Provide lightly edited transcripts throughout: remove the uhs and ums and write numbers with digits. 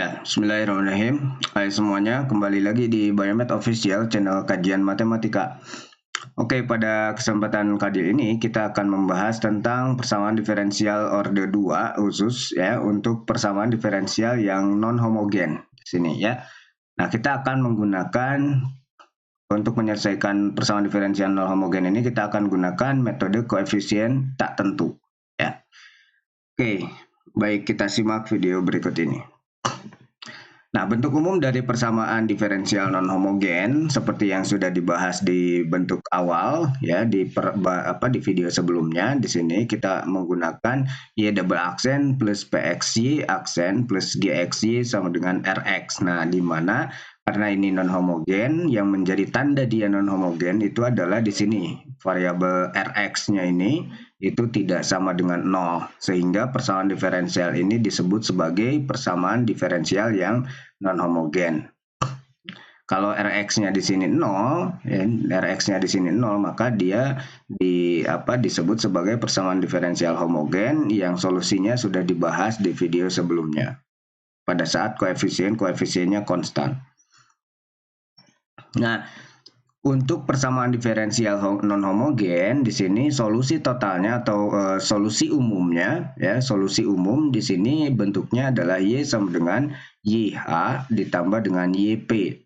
Ya, bismillahirrahmanirrahim. Hai semuanya, kembali lagi di Biomed Official, channel kajian matematika. Oke, pada kesempatan kali ini kita akan membahas tentang persamaan diferensial orde 2 khusus ya untuk persamaan diferensial yang non homogen di sini ya. Nah, kita akan menggunakan untuk menyelesaikan persamaan diferensial non homogen ini kita akan gunakan metode koefisien tak tentu ya. Oke, baik kita simak video berikut ini. Nah, bentuk umum dari persamaan diferensial non homogen seperti yang sudah dibahas di bentuk awal ya di video sebelumnya. Di sini kita menggunakan y double aksen plus pxy aksen plus gxy sama dengan rx. Nah, di mana karena ini non homogen, yang menjadi tanda dia non homogen itu adalah di sini variabel rx-nya ini itu tidak sama dengan 0, sehingga persamaan diferensial ini disebut sebagai persamaan diferensial yang non homogen. Kalau Rx-nya di sini 0, Rx-nya di sini 0, maka dia disebut sebagai persamaan diferensial homogen yang solusinya sudah dibahas di video sebelumnya. Pada saat koefisiennya konstan. Nah, untuk persamaan diferensial non homogen di sini solusi totalnya atau solusi umumnya ya, solusi umum di sini bentuknya adalah y sama dengan yh ditambah dengan yp.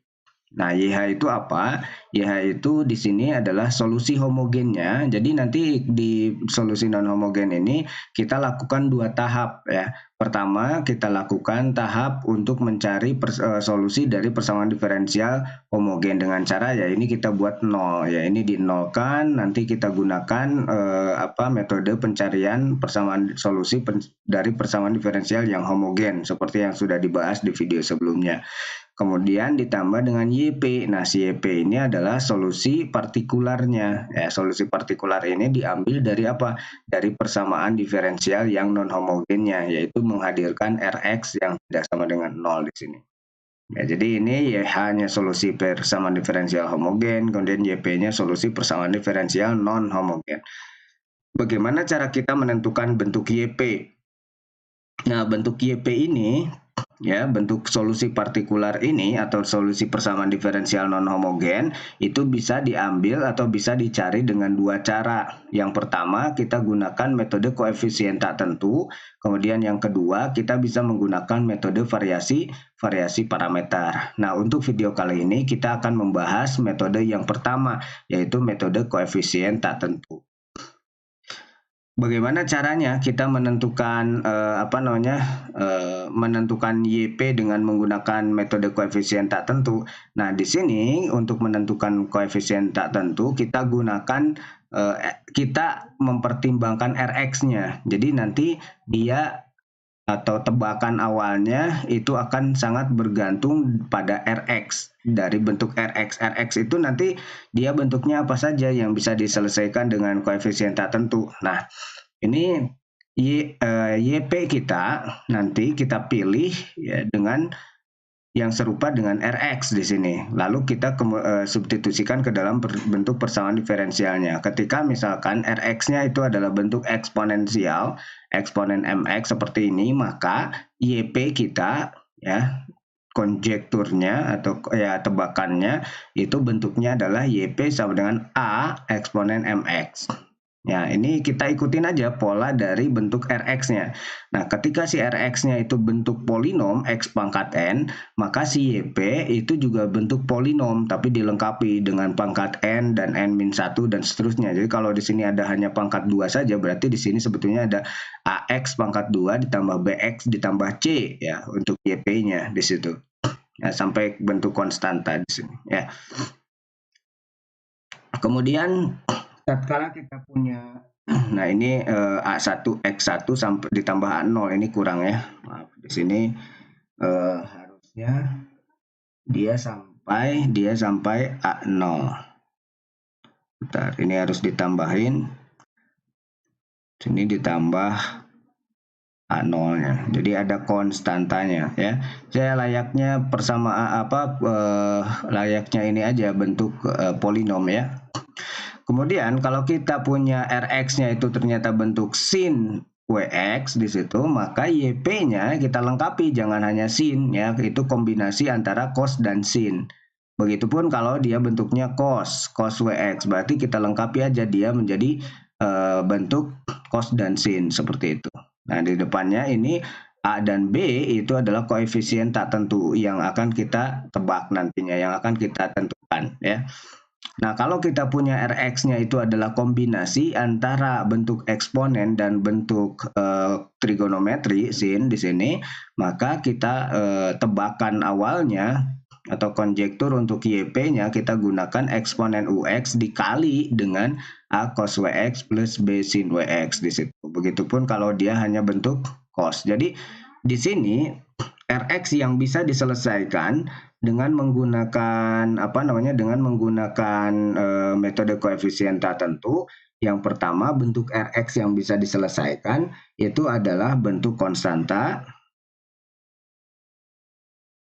Nah, YH itu apa? YH itu di sini adalah solusi homogennya. Jadi nanti di solusi non homogen ini kita lakukan dua tahap ya. Pertama, kita lakukan tahap untuk mencari solusi dari persamaan diferensial homogen dengan cara ya ini kita buat 0 ya. Ini dinolkan, nanti kita gunakan metode pencarian persamaan solusi dari persamaan diferensial yang homogen seperti yang sudah dibahas di video sebelumnya. Kemudian ditambah dengan YP. Nah, si YP ini adalah solusi partikularnya. Ya, solusi partikular ini diambil dari apa? Dari persamaan diferensial yang non homogennya, yaitu menghadirkan Rx yang tidak sama dengan 0 di sini. Ya, jadi ini YH-nya solusi persamaan diferensial homogen, kemudian YP-nya solusi persamaan diferensial non homogen. Bagaimana cara kita menentukan bentuk YP? Nah, bentuk YP ini ya, bentuk solusi partikular ini atau solusi persamaan diferensial non homogen itu bisa diambil atau bisa dicari dengan dua cara. Yang pertama, kita gunakan metode koefisien tak tentu. Kemudian yang kedua, kita bisa menggunakan metode variasi parameter. Nah, untuk video kali ini kita akan membahas metode yang pertama, yaitu metode koefisien tak tentu. Bagaimana caranya kita menentukan menentukan YP dengan menggunakan metode koefisien tak tentu? Nah, di sini untuk menentukan koefisien tak tentu kita gunakan kita mempertimbangkan Rx-nya. Jadi nanti dia atau tebakan awalnya itu akan sangat bergantung pada Rx. Dari bentuk Rx itu nanti dia bentuknya apa saja yang bisa diselesaikan dengan koefisien tak tentu. Nah, ini YP kita nanti kita pilih ya dengan yang serupa dengan Rx di sini. Lalu kita substitusikan ke dalam bentuk persamaan diferensialnya. Ketika misalkan Rx-nya itu adalah bentuk eksponensial, eksponen mx seperti ini, maka YP kita ya konjekturnya atau ya tebakannya itu bentuknya adalah YP sama dengan A eksponen mx. Ya, ini kita ikutin aja pola dari bentuk Rx-nya. Nah, ketika si Rx-nya itu bentuk polinom X pangkat N, maka si YP itu juga bentuk polinom, tapi dilengkapi dengan pangkat N dan N-1 dan seterusnya. Jadi kalau di sini ada hanya pangkat 2 saja, berarti di sini sebetulnya ada AX pangkat 2 ditambah BX ditambah C ya untuk YP-nya di situ. Ya, sampai bentuk konstanta di sini ya. Kemudian tatkala kita punya, nah ini A1 X1 sampai ditambah A0 ini kurang ya. Maaf, di sini harusnya dia sampai A0. Bentar, ini harus ditambahin. Sini ditambah A0-nya. Jadi ada konstantanya ya. Saya layaknya layaknya ini aja bentuk polinom ya. Kemudian kalau kita punya Rx-nya itu ternyata bentuk sin WX di situ, maka YP-nya kita lengkapi, jangan hanya sin ya, itu kombinasi antara cos dan sin. Begitupun kalau dia bentuknya cos WX, berarti kita lengkapi aja dia menjadi bentuk cos dan sin seperti itu. Nah, di depannya ini A dan B itu adalah koefisien tak tentu yang akan kita tebak nantinya, yang akan kita tentukan ya. Nah, kalau kita punya Rx-nya itu adalah kombinasi antara bentuk eksponen dan bentuk trigonometri sin di sini, maka kita tebakan awalnya atau konjektur untuk YP-nya kita gunakan eksponen UX dikali dengan A cos WX plus B sin WX di situ. Begitupun kalau dia hanya bentuk cos. Jadi di sini Rx yang bisa diselesaikan dengan menggunakan metode koefisien tak tentu. Yang pertama, bentuk Rx yang bisa diselesaikan itu adalah bentuk konstanta.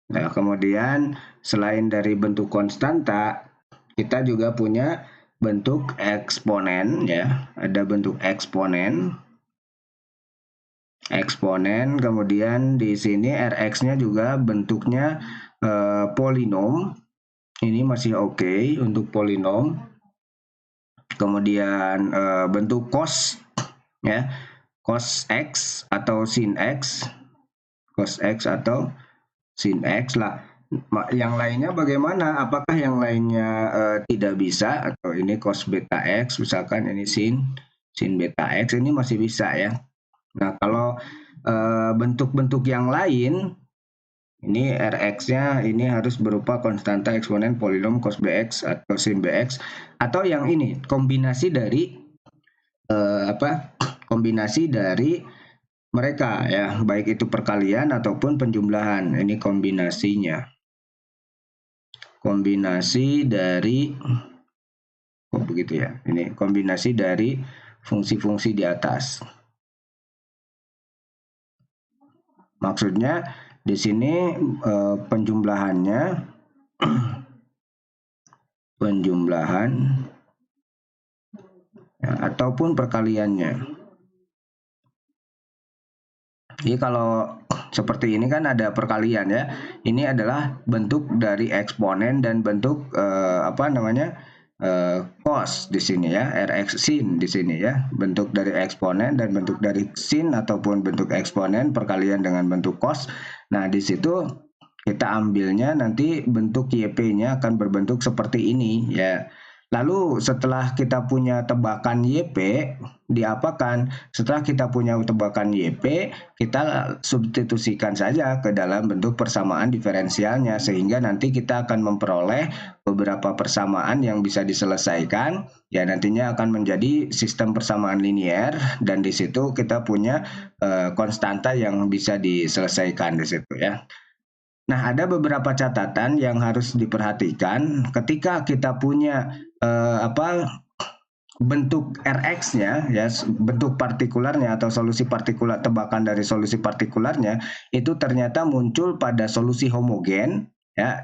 Nah, kemudian selain dari bentuk konstanta, kita juga punya bentuk eksponen ya. Ada bentuk eksponen. Kemudian di sini Rx-nya juga bentuknya polinom. Ini masih oke untuk polinom. Kemudian bentuk cos ya, cos x atau sin x, cos x atau sin x lah. Yang lainnya bagaimana? Apakah yang lainnya tidak bisa? Atau ini cos beta x, misalkan ini sin beta x, ini masih bisa ya. Nah, kalau bentuk-bentuk yang lain, ini Rx-nya ini harus berupa konstanta eksponen polinom cos Bx atau sin Bx, atau yang ini kombinasi dari kombinasi dari mereka ya, baik itu perkalian ataupun penjumlahan. Ini kombinasinya. Kombinasi dari begitu ya. Ini kombinasi dari fungsi-fungsi di atas. Maksudnya di sini penjumlahannya ya, ataupun perkaliannya. Jadi kalau seperti ini kan ada perkalian ya. Ini adalah bentuk dari eksponen dan bentuk cos di sini ya, Rx sin di sini ya. Bentuk dari eksponen dan bentuk dari sin ataupun bentuk eksponen perkalian dengan bentuk cos. Nah, di situ kita ambilnya nanti bentuk YP-nya akan berbentuk seperti ini ya. Lalu setelah kita punya tebakan YP, diapakan? Setelah kita punya tebakan YP, kita substitusikan saja ke dalam bentuk persamaan diferensialnya, sehingga nanti kita akan memperoleh beberapa persamaan yang bisa diselesaikan. Ya, nantinya akan menjadi sistem persamaan linier, dan di situ kita punya konstanta yang bisa diselesaikan di situ ya. Nah, ada beberapa catatan yang harus diperhatikan ketika kita punya bentuk Rx-nya ya, bentuk partikularnya atau solusi partikular, tebakan dari solusi partikularnya itu ternyata muncul pada solusi homogen ya.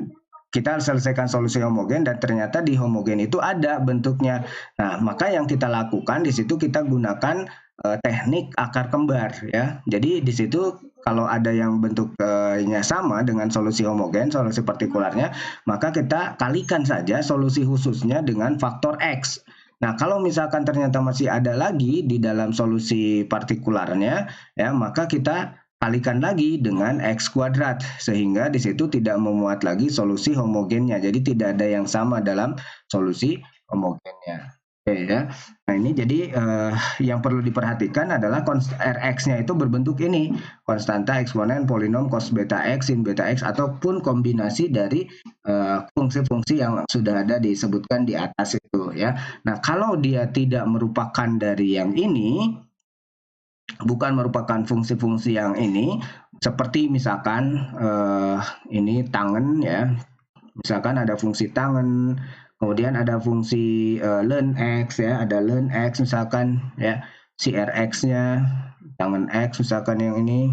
Kita selesaikan solusi homogen dan ternyata di homogen itu ada bentuknya. Nah, maka yang kita lakukan di situ kita gunakan teknik akar kembar ya. Jadi di situ kalau ada yang bentuknya sama dengan solusi homogen, solusi partikularnya, maka kita kalikan saja solusi khususnya dengan faktor X. Nah, kalau misalkan ternyata masih ada lagi di dalam solusi partikularnya, ya, maka kita kalikan lagi dengan X kuadrat, sehingga di situ tidak memuat lagi solusi homogennya. Jadi tidak ada yang sama dalam solusi homogennya. Oke ya. Nah, ini jadi yang perlu diperhatikan adalah Rx-nya itu berbentuk ini, konstanta eksponen polinom cos beta x sin beta x ataupun kombinasi dari fungsi-fungsi yang sudah ada disebutkan di atas itu ya. Nah, kalau dia tidak merupakan dari yang ini, bukan merupakan fungsi-fungsi yang ini, seperti misalkan ini tangan ya. Misalkan ada fungsi tangan, kemudian ada fungsi ln x ya, ada ln x misalkan ya, si Rx-nya tangan x misalkan yang ini.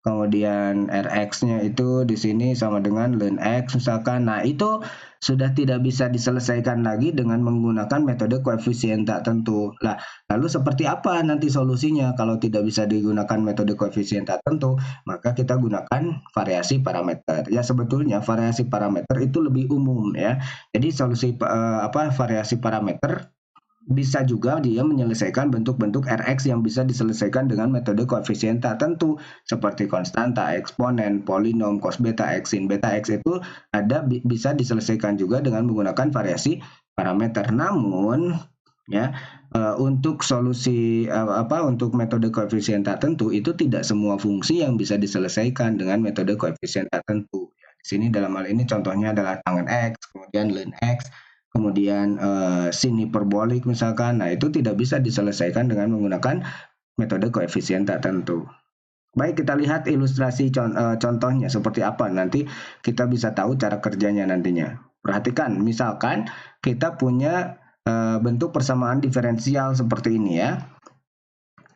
kemudian Rx-nya itu di sini sama dengan ln X misalkan. Nah, itu sudah tidak bisa diselesaikan lagi dengan menggunakan metode koefisien tak tentu. Lah, lalu seperti apa nanti solusinya kalau tidak bisa digunakan metode koefisien tak tentu? Maka kita gunakan variasi parameter. Ya, sebetulnya variasi parameter itu lebih umum ya. Jadi solusi variasi parameter bisa juga dia menyelesaikan bentuk-bentuk Rx yang bisa diselesaikan dengan metode koefisien tak tentu seperti konstanta, eksponen, polinom, cos beta x, sin beta x itu bisa diselesaikan juga dengan menggunakan variasi parameter. Namun ya untuk solusi untuk metode koefisien tak tentu itu tidak semua fungsi yang bisa diselesaikan dengan metode koefisien tak tentu. Di sini dalam hal ini contohnya adalah tangen x, kemudian ln x, kemudian sin hiperbolik misalkan. Nah, itu tidak bisa diselesaikan dengan menggunakan metode koefisien tak tentu. Baik, kita lihat ilustrasi contohnya seperti apa. Nanti kita bisa tahu cara kerjanya nantinya. Perhatikan, misalkan kita punya bentuk persamaan diferensial seperti ini ya.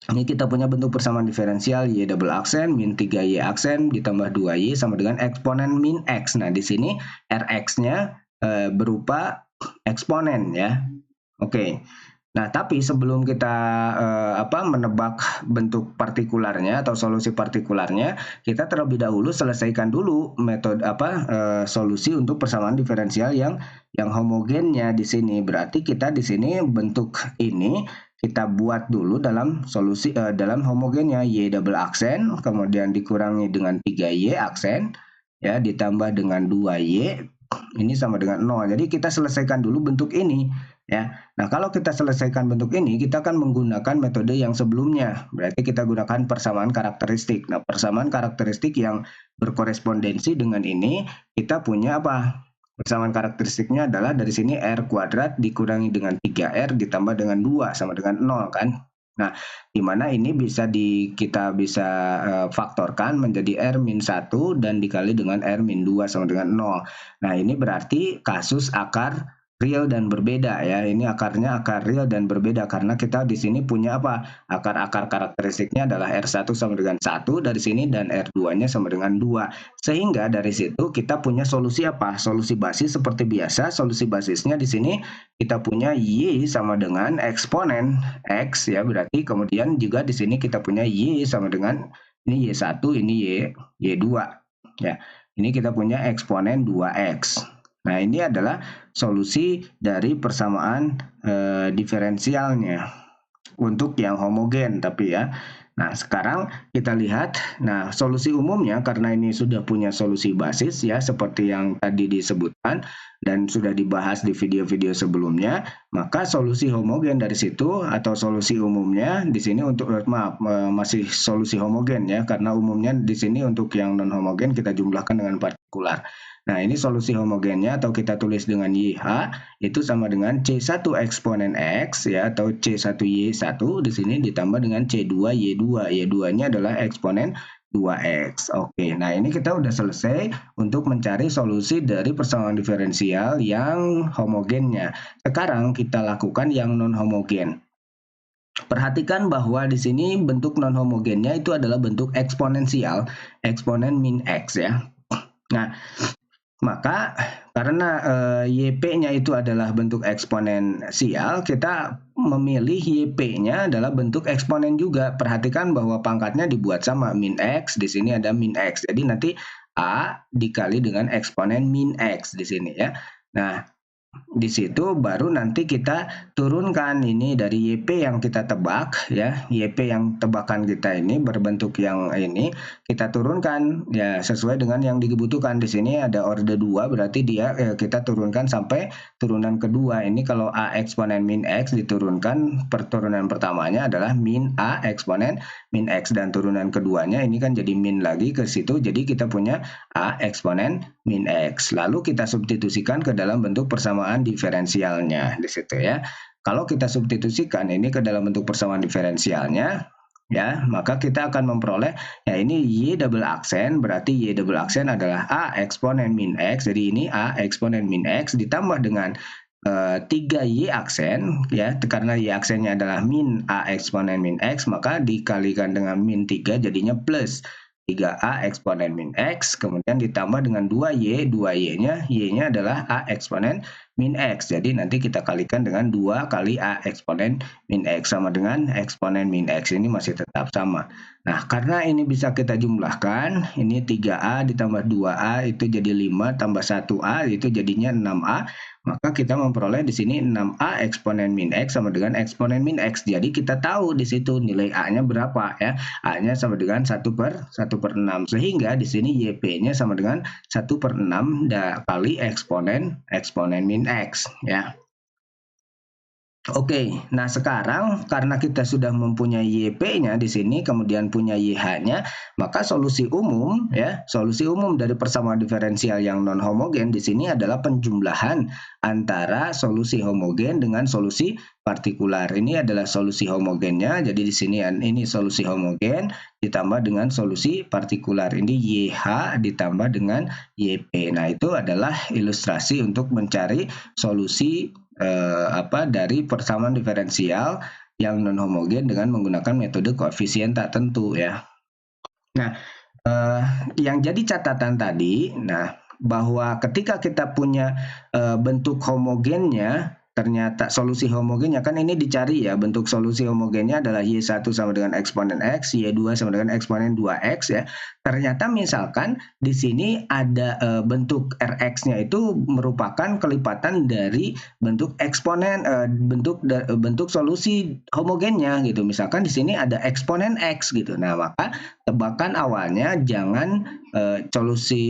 Ini kita punya bentuk persamaan diferensial y double aksen min 3y aksen ditambah 2y sama dengan eksponen min x. Nah, di sini Rx-nya berupa eksponen ya. Oke. Nah, tapi sebelum kita menebak bentuk partikularnya atau solusi partikularnya, kita terlebih dahulu selesaikan dulu metode solusi untuk persamaan diferensial yang homogennya di sini. Berarti kita di sini bentuk ini kita buat dulu dalam solusi dalam homogennya y double aksen, kemudian dikurangi dengan 3y aksen ya ditambah dengan 2y ini sama dengan 0. Jadi kita selesaikan dulu bentuk ini ya. Nah, kalau kita selesaikan bentuk ini, kita akan menggunakan metode yang sebelumnya. Berarti kita gunakan persamaan karakteristik. Nah, persamaan karakteristik yang berkorespondensi dengan ini, kita punya apa? Persamaan karakteristiknya adalah dari sini R kuadrat dikurangi dengan 3R ditambah dengan 2 sama dengan 0 kan. Nah, di mana ini kita bisa faktorkan menjadi R-1 dan dikali dengan R-2 sama dengan 0. Nah, ini berarti kasus akar real dan berbeda ya. Ini akarnya akar real dan berbeda karena kita di sini punya apa? Akar-akar karakteristiknya adalah R1 sama dengan 1 dari sini dan R2-nya sama dengan 2. Sehingga dari situ kita punya solusi apa? Solusi basis seperti biasa. Solusi basisnya di sini kita punya Y sama dengan eksponen X ya. Berarti kemudian juga di sini kita punya Y sama dengan ini Y1, ini Y2 ya. Ini kita punya eksponen 2X. Nah, ini adalah solusi dari persamaan diferensialnya untuk yang homogen tapi ya. Nah, sekarang kita lihat, nah solusi umumnya karena ini sudah punya solusi basis ya seperti yang tadi disebutkan dan sudah dibahas di video-video sebelumnya, maka solusi homogen dari situ atau solusi umumnya di sini untuk masih solusi homogen ya karena umumnya di sini untuk yang non homogen kita jumlahkan dengan partikular. Nah, ini solusi homogennya atau kita tulis dengan YH itu sama dengan C1 eksponen X ya atau C1Y1 di sini ditambah dengan C2Y2. Y2-nya adalah eksponen 2X. Oke, nah ini kita udah selesai untuk mencari solusi dari persamaan diferensial yang homogennya. Sekarang kita lakukan yang non homogen. Perhatikan bahwa di sini bentuk non homogennya itu adalah bentuk eksponensial, eksponen min X ya. Nah, maka karena YP-nya itu adalah bentuk eksponensial, kita memilih YP-nya adalah bentuk eksponen juga. Perhatikan bahwa pangkatnya dibuat sama min X, di sini ada min X. Jadi nanti A dikali dengan eksponen min X di sini ya. Nah, di situ baru nanti kita turunkan ini dari YP yang kita tebak ya, YP yang tebakan kita ini berbentuk yang ini kita turunkan ya sesuai dengan yang dibutuhkan. Di sini ada orde 2 berarti dia kita turunkan sampai turunan kedua. Ini kalau A eksponen min X diturunkan perturunan pertamanya adalah min A eksponen min X dan turunan keduanya ini kan jadi min lagi ke situ. Jadi kita punya A eksponen min X. Lalu kita substitusikan ke dalam bentuk persamaan diferensialnya di situ ya. Kalau kita substitusikan ini ke dalam bentuk persamaan diferensialnya ya, maka kita akan memperoleh ya ini Y double aksen berarti Y double aksen adalah A eksponen min X. Jadi ini A eksponen min X ditambah dengan 3Y aksen ya karena Y aksennya adalah min A eksponen min X maka dikalikan dengan min 3 jadinya plus 3A eksponen min X, kemudian ditambah dengan 2Y, 2Y-nya, Y-nya adalah A eksponen min X. Jadi nanti kita kalikan dengan 2 kali A eksponen min X sama dengan eksponen min X. Ini masih tetap sama. Nah, karena ini bisa kita jumlahkan, ini 3A ditambah 2A itu jadi 5 tambah 1A itu jadinya 6A. Maka kita memperoleh di sini 6A eksponen min X sama dengan eksponen min X. Jadi kita tahu di situ nilai A-nya berapa ya. A-nya sama dengan 1/6. Sehingga di sini YP-nya sama dengan 1/6 kali eksponen min X ya. Oke, nah sekarang karena kita sudah mempunyai YP-nya di sini, kemudian punya YH-nya, maka solusi umum dari persamaan diferensial yang non homogen di sini adalah penjumlahan antara solusi homogen dengan solusi partikular. Ini adalah solusi homogennya, jadi di sini ini solusi homogen ditambah dengan solusi partikular. Ini YH ditambah dengan YP. Nah, itu adalah ilustrasi untuk mencari solusi dari persamaan diferensial yang non homogen dengan menggunakan metode koefisien tak tentu ya. Nah, yang jadi catatan tadi, bahwa ketika kita punya bentuk homogennya, ternyata solusi homogennya kan ini dicari ya, bentuk solusi homogennya adalah Y1 sama dengan eksponen X, Y2 sama dengan eksponen 2X ya. Ternyata misalkan di sini ada bentuk Rx-nya itu merupakan kelipatan dari bentuk eksponen bentuk solusi homogennya gitu. Misalkan di sini ada eksponen X gitu. Nah, maka tebakan awalnya jangan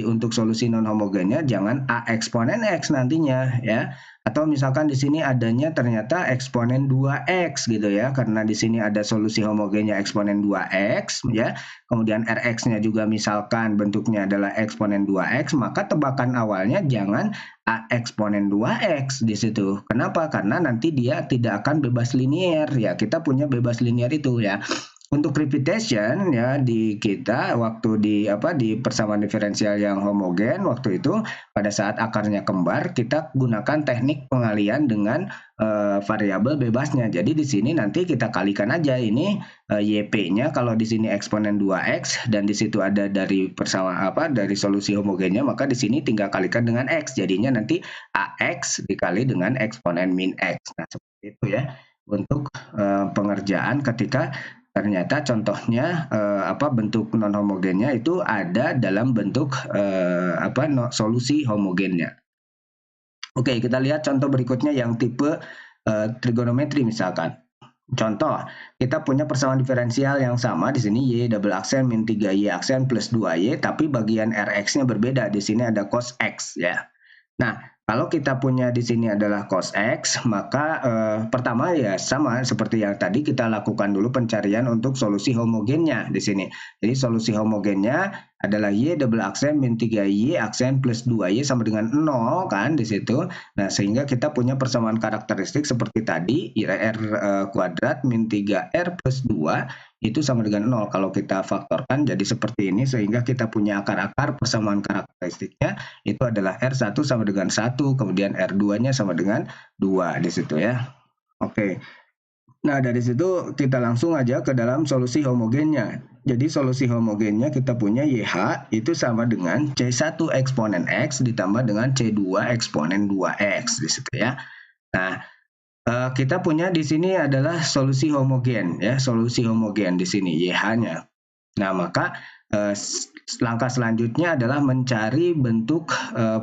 untuk solusi non homogennya jangan A eksponen X nantinya ya. Atau misalkan di sini adanya ternyata eksponen 2x gitu ya, karena di sini ada solusi homogennya eksponen 2x ya. Kemudian Rx-nya juga misalkan bentuknya adalah eksponen 2x, maka tebakan awalnya jangan A eksponen 2x di situ. Kenapa? Karena nanti dia tidak akan bebas linier ya. Kita punya bebas linier itu ya. Untuk repetition ya di kita waktu di persamaan diferensial yang homogen waktu itu pada saat akarnya kembar kita gunakan teknik pengalian dengan variabel bebasnya. Jadi di sini nanti kita kalikan aja ini YP-nya kalau di sini eksponen 2x dan di situ ada dari dari solusi homogennya, maka di sini tinggal kalikan dengan x. Jadinya nanti AX dikali dengan eksponen min x. Nah, seperti itu ya untuk pengerjaan ketika ternyata contohnya bentuk non homogennya itu ada dalam bentuk solusi homogennya. Oke, kita lihat contoh berikutnya yang tipe trigonometri misalkan. Contoh, kita punya persamaan diferensial yang sama di sini y double aksen min 3y aksen plus 2y, tapi bagian Rx-nya berbeda. Di sini ada cos x ya. Nah, kalau kita punya di sini adalah cos X, maka pertama ya sama seperti yang tadi kita lakukan dulu pencarian untuk solusi homogennya di sini. Jadi solusi homogennya adalah Y double aksen min 3Y aksen plus 2Y sama dengan 0 kan di situ. Nah, sehingga kita punya persamaan karakteristik seperti tadi, R kuadrat min 3R plus 2 itu sama dengan 0 kalau kita faktorkan jadi seperti ini, sehingga kita punya akar-akar persamaan karakteristiknya itu adalah R1 sama dengan 1, kemudian R2-nya sama dengan 2 di situ ya. Oke. Nah, dari situ kita langsung aja ke dalam solusi homogennya. Jadi solusi homogennya kita punya YH itu sama dengan C1 eksponen X ditambah dengan C2 eksponen 2X di situ ya. Nah, kita punya di sini adalah solusi homogen ya, solusi homogen di sini YH-nya. Nah, maka langkah selanjutnya adalah mencari bentuk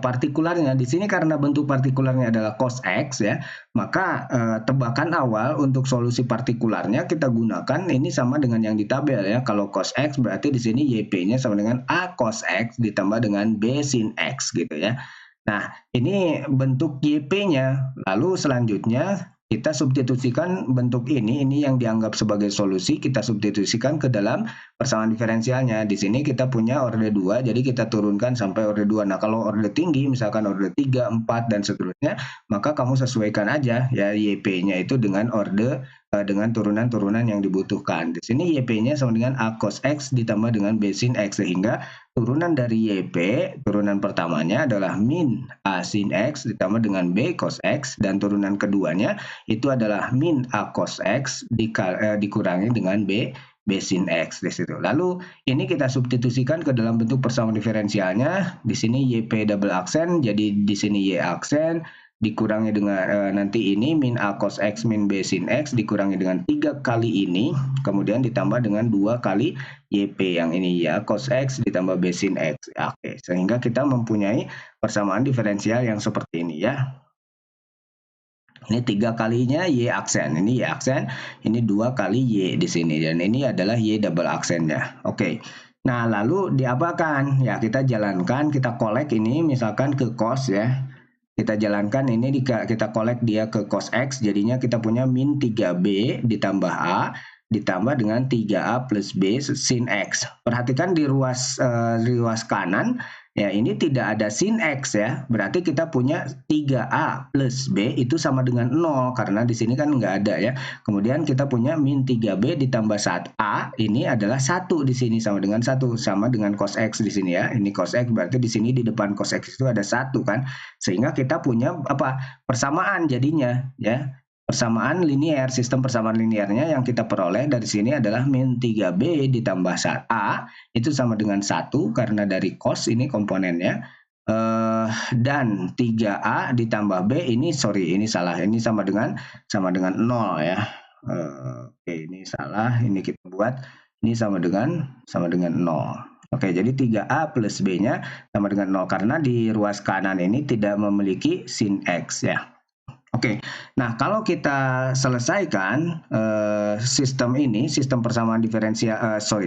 partikularnya. Di sini karena bentuk partikularnya adalah cos X ya, maka tebakan awal untuk solusi partikularnya kita gunakan ini sama dengan yang di tabel ya. Kalau cos X berarti di sini YP-nya sama dengan A cos X ditambah dengan B sin X gitu ya. Nah, ini bentuk YP-nya. Lalu selanjutnya kita substitusikan bentuk ini yang dianggap sebagai solusi, kita substitusikan ke dalam persamaan diferensialnya. Di sini kita punya orde 2, jadi kita turunkan sampai orde 2. Nah, kalau orde tinggi, misalkan orde 3, 4, dan seterusnya, maka kamu sesuaikan aja ya YP-nya itu dengan orde dengan turunan-turunan yang dibutuhkan. Di sini YP-nya sama dengan A cos X ditambah dengan B sin X, sehingga turunan dari YP, turunan pertamanya adalah min A sin X ditambah dengan B cos X, dan turunan keduanya itu adalah min A cos X dikurangi dengan B B sin X di situ. Lalu ini kita substitusikan ke dalam bentuk persamaan diferensialnya. Di sini YP double aksen, jadi di sini Y aksen dikurangi dengan nanti ini min A cos X min B sin X dikurangi dengan 3 kali ini, kemudian ditambah dengan 2 kali YP yang ini ya, cos X ditambah B sin X. Oke, sehingga kita mempunyai persamaan diferensial yang seperti ini ya. Ini 3 kalinya Y aksen, ini Y aksen, ini 2 kali Y di sini, dan ini adalah Y double aksennya. Oke, nah lalu diapakan? Ya kita jalankan, kita kolek ini misalkan ke cos ya. Kita jalankan ini, kita kolek dia ke cos X, jadinya kita punya min 3B ditambah A, ditambah dengan 3A plus B sin X. Perhatikan di ruas kanan, ya ini tidak ada sin X ya, berarti kita punya 3A plus B itu sama dengan 0, karena di sini kan nggak ada ya. Kemudian kita punya min 3B ditambah 1A, ini adalah 1 di sini sama dengan 1, sama dengan cos X di sini ya. Ini cos X berarti di sini di depan cos X itu ada 1 kan, sehingga kita punya apa? Persamaan jadinya ya. Persamaan linear, sistem persamaan linearnya yang kita peroleh dari sini adalah min 3B ditambah A, itu sama dengan 1 karena dari cos ini komponennya, dan 3A ditambah B ini salah, ini sama dengan 0 ya. Oke, ini salah, ini kita buat, ini sama dengan 0. Oke, jadi 3A plus B-nya sama dengan 0 karena di ruas kanan ini tidak memiliki sin X ya. Oke, nah kalau kita selesaikan sistem ini, sistem persamaan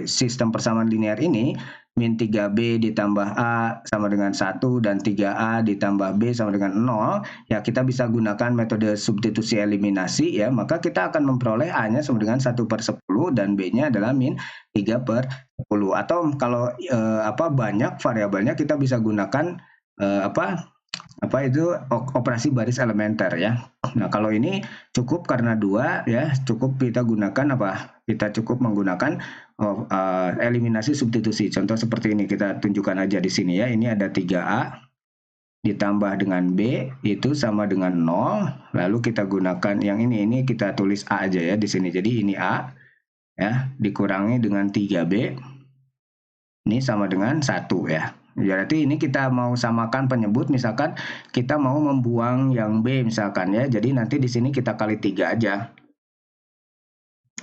sistem persamaan linear ini, min 3B ditambah A sama dengan 1 dan 3A ditambah B sama dengan 0, ya kita bisa gunakan metode substitusi eliminasi ya, maka kita akan memperoleh A-nya sama dengan 1/10 dan B-nya adalah min 3/10. Atau kalau banyak variabelnya, kita bisa gunakan operasi baris elementer ya. Nah kalau ini cukup karena 2 ya, cukup kita gunakan kita cukup menggunakan eliminasi substitusi. Contoh seperti ini kita tunjukkan aja di sini ya. Ini ada 3A ditambah dengan B itu sama dengan 0. Lalu kita gunakan yang ini kita tulis A aja ya di sini. Jadi ini A ya dikurangi dengan 3B. Ini sama dengan 1 ya. Berarti ini kita mau samakan penyebut, misalkan kita mau membuang yang B misalkan ya. Jadi nanti di sini kita kali 3 aja.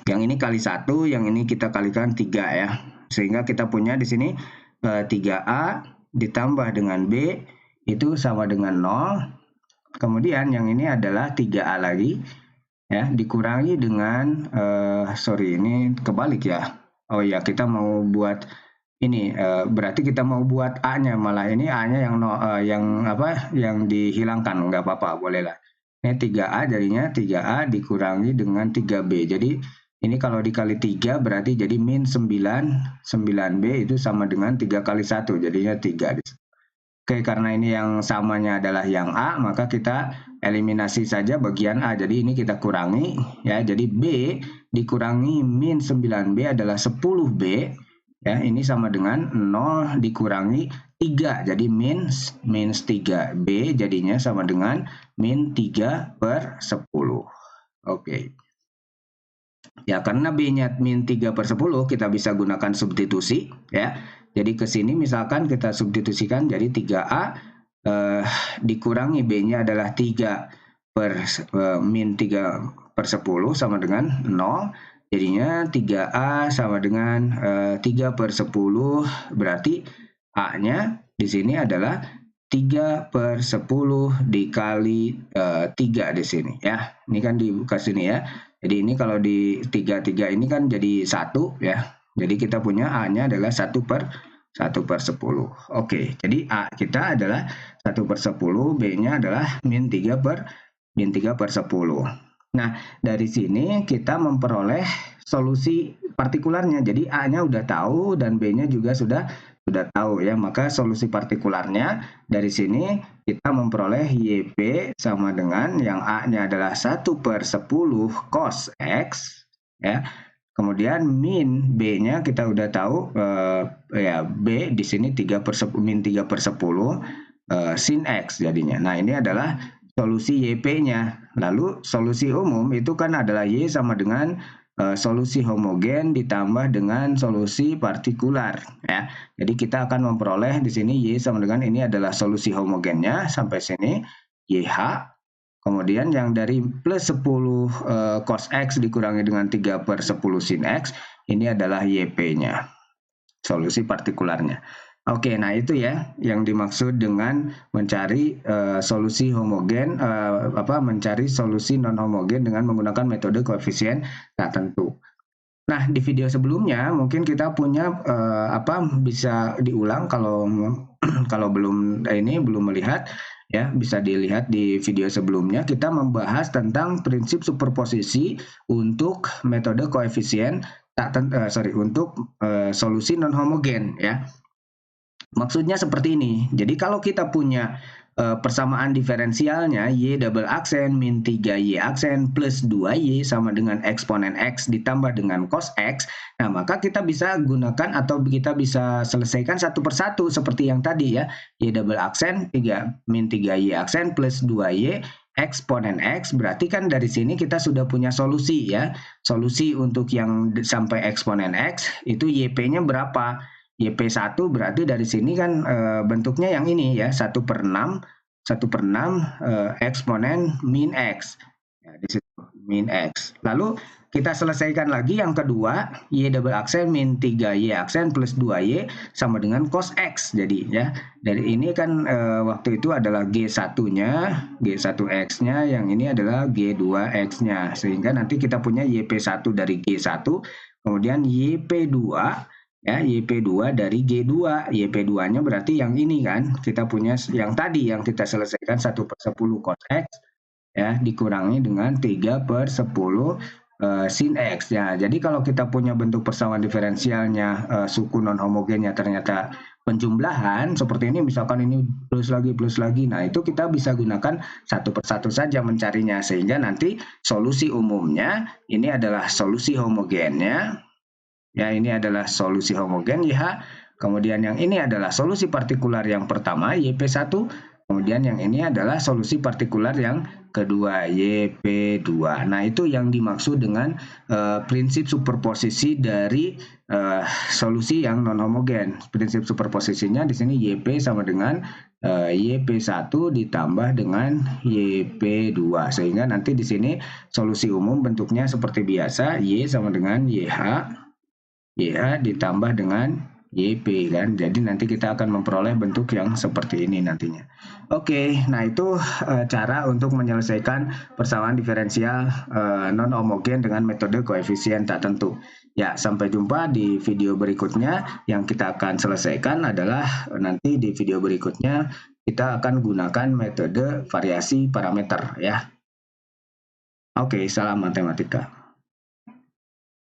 Yang ini kali 1, yang ini kita kalikan 3 ya. Sehingga kita punya di sini 3A ditambah dengan B itu sama dengan 0. Kemudian yang ini adalah 3A lagi ya, dikurangi dengan ini kebalik ya. Oh ya, kita mau buat ini berarti kita mau buat A-nya, malah ini A-nya yang dihilangkan, nggak apa-apa, bolehlah. Ini 3A jadinya 3A dikurangi dengan 3B. Jadi ini kalau dikali 3 berarti jadi min 9B itu sama dengan 3 kali 1, jadinya 3. Oke, karena ini yang samanya adalah yang A, maka kita eliminasi saja bagian A. Jadi ini kita kurangi ya. Jadi B dikurangi min 9B adalah 10B. Ya, ini sama dengan 0 dikurangi 3, jadi min 3B jadinya sama dengan min 3/10. Oke. Ya, karena B-nya min 3/10 kita bisa gunakan substitusi ya. Jadi ke sini misalkan kita substitusikan jadi 3A dikurangi B-nya adalah 3 min 3/10 sama dengan 0. Jadinya 3A sama dengan 3/10, berarti A-nya di sini adalah 3/10 dikali 3 di sini ya. Ini kan dibuka sini ya. Jadi ini kalau di 3 ini kan jadi 1 ya. Jadi kita punya A-nya adalah 1/10. Oke, jadi A kita adalah 1/10, B-nya adalah min 3/10. Nah, dari sini kita memperoleh solusi partikularnya. Jadi A-nya udah tahu dan B-nya juga sudah tahu ya. Maka solusi partikularnya dari sini kita memperoleh YP sama dengan yang A-nya adalah 1/10 cos X ya. Kemudian min B-nya kita udah tahu ya, B di sini min 3/10 sin X jadinya. Nah, ini adalah solusi YP-nya. Lalu solusi umum itu kan adalah Y sama dengan solusi homogen ditambah dengan solusi partikular ya. Jadi kita akan memperoleh di sini Y sama dengan ini adalah solusi homogennya sampai sini YH. Kemudian yang dari plus 10 cos X dikurangi dengan 3/10 sin X, ini adalah YP-nya, solusi partikularnya. Oke, nah itu ya yang dimaksud dengan mencari solusi homogen, mencari solusi non homogen dengan menggunakan metode koefisien tak tentu. Nah, di video sebelumnya mungkin kita punya bisa diulang kalau kalau belum melihat ya, bisa dilihat di video sebelumnya kita membahas tentang prinsip superposisi untuk metode koefisien untuk solusi non homogen ya. Maksudnya seperti ini. Jadi kalau kita punya persamaan diferensialnya Y double aksen min 3Y aksen plus 2Y sama dengan eksponen X ditambah dengan cos X. Nah, maka kita bisa gunakan atau kita bisa selesaikan satu persatu seperti yang tadi ya. Y double aksen min 3Y aksen plus 2Y eksponen X, berarti kan dari sini kita sudah punya solusi ya. Solusi untuk yang sampai eksponen X itu YP-nya berapa? YP1 berarti dari sini kan bentuknya yang ini ya, 1/6 eksponen min X. Ya, di situ min X. Lalu kita selesaikan lagi yang kedua, Y double aksen min 3Y aksen plus 2Y sama dengan cos X. Jadi ya, dari ini kan waktu itu adalah G1-nya, G1X-nya, yang ini adalah G2X-nya. Sehingga nanti kita punya YP1 dari G1, kemudian YP2 ya, YP2 dari G2. YP2-nya berarti yang ini kan, kita punya yang tadi yang kita selesaikan 1/10 cos X ya, dikurangi dengan 3/10 sin X ya. Jadi kalau kita punya bentuk persamaan diferensialnya suku non homogennya ternyata penjumlahan seperti ini, misalkan ini plus lagi, nah itu kita bisa gunakan satu persatu saja mencarinya, sehingga nanti solusi umumnya ini adalah solusi homogennya. Ya, ini adalah solusi homogen YH. Kemudian yang ini adalah solusi partikular yang pertama YP1. Kemudian yang ini adalah solusi partikular yang kedua YP2. Nah, itu yang dimaksud dengan prinsip superposisi dari solusi yang non homogen. Prinsip superposisinya di sini YP sama dengan YP1 ditambah dengan YP2. Sehingga nanti di sini solusi umum bentuknya seperti biasa, Y sama dengan YH ditambah dengan YP kan. Jadi nanti kita akan memperoleh bentuk yang seperti ini nantinya. Oke, nah itu cara untuk menyelesaikan persamaan diferensial non homogen dengan metode koefisien tak tentu. Ya, sampai jumpa di video berikutnya. Yang kita akan selesaikan adalah nanti di video berikutnya kita akan gunakan metode variasi parameter ya. Oke, salam matematika.